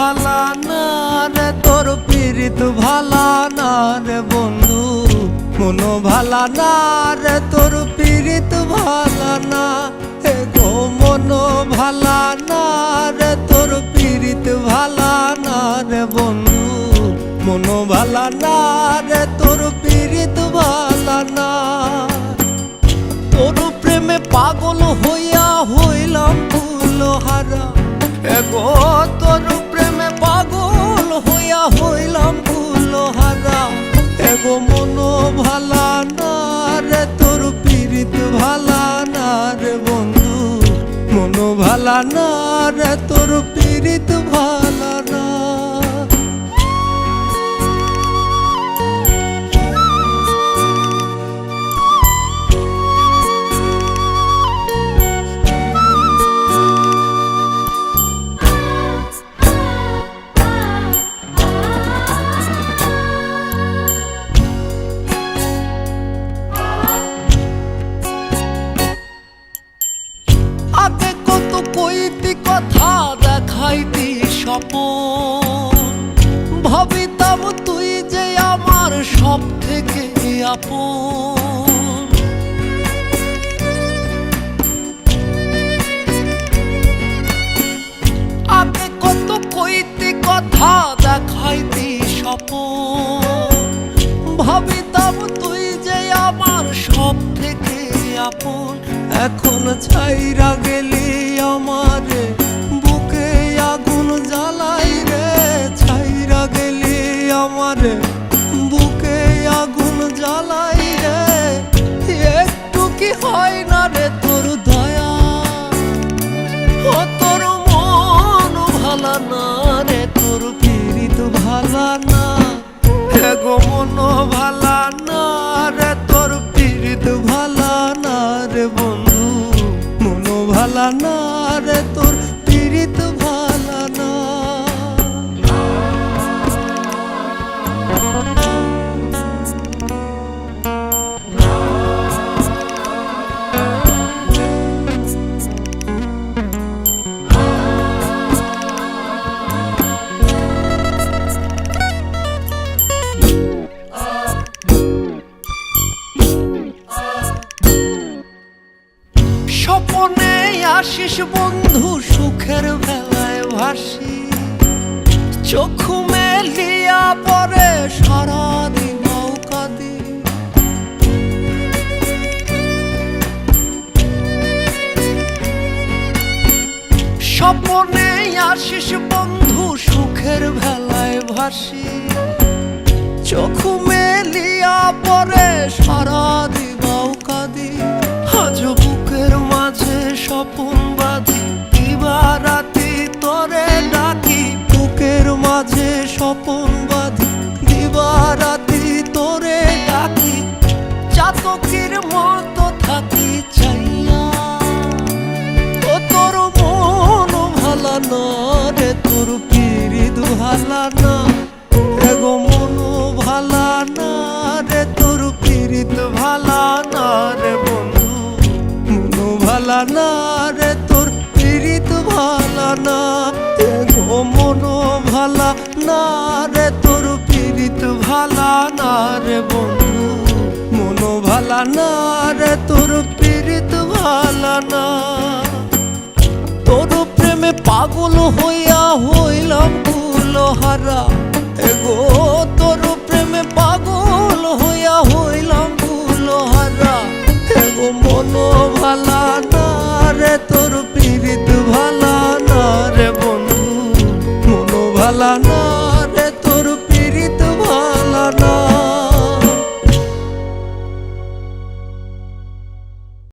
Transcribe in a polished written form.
ভালা না রে তোর পীড়িত ভালা না রে বন্ধু, মন ভালা না রে তোর পীড়িত ভালা না। হে গো মন ভালা না রে তোর পীড়িত ভালা না রে বন্ধু, মন ভালা না রে তোর পীড়িত ভালা না। তোর প্রেমে পাগল হইয়া হইলাম ফুলহারা, এগো তোর প্রেমে পাগল হইয়া হইলাম ফুলহারা। এগো মন ভালা না রে তোর পীড়িত ভালা না রে বন্ধু, মন ভালা না রে তোর পীড়িত ভালা না। আগে কত কইতি কথা দেখাইতি স্বপন, ভাবিতাম তুই যে আমার সব থেকে আপন। আগে কত কইতি কথা দেখাইতি স্বপন, ভাবিতাম তুই যে আমার সব থেকে আপন। এখন ছাইরা গেলি আমারে বুকে আগুন জ্বালাই রে, ছাইরা গেলি আমারে বুকে আগুন জ্বালাই রে। একটু কি হয় না রে তোর দয়া, ও তোর মন ভালা না রে তোর পীড়িত ভালা না। এগো মন ভালা না রে তোর পীড়িত ভালা না রে বন্ধু, মন ভালা না রে তোর পীড়িত ভালা না। স্বপনে আসিস বন্ধু সুখের বেলায় ভাসি, চোখ মেলিয়া পরে সারাদিন নৌকা দি। স্বপনে আসিস বন্ধু সুখের বেলায় ভাসি, চোখ মেলিয়া পরে সারাদিন নৌকা দি। আজ বুকের মাঝে স্বপন বাঁধি, দিবারাতি তোরে ডাকি। বুকের মাঝে স্বপন বাঁধি, দিবারাতি তোরে ডাকি। চাতকের মতো থাকি চাইয়া, ও তোর মন ভালা না রে তোর পীড়িত ভালা না। এগো মন ভালা না রে তোর পীড়িত ভালা না রে বন্ধু, মন ভালা না রে তোর পীড়িত ভালা না। এগো মন ভালা না রে তোর পীড়িত ভালা না রে বন্ধু, মন ভালা না রে তোর পীড়িত ভালা না। তোর প্রেমে পাগল হইয়া হইলাম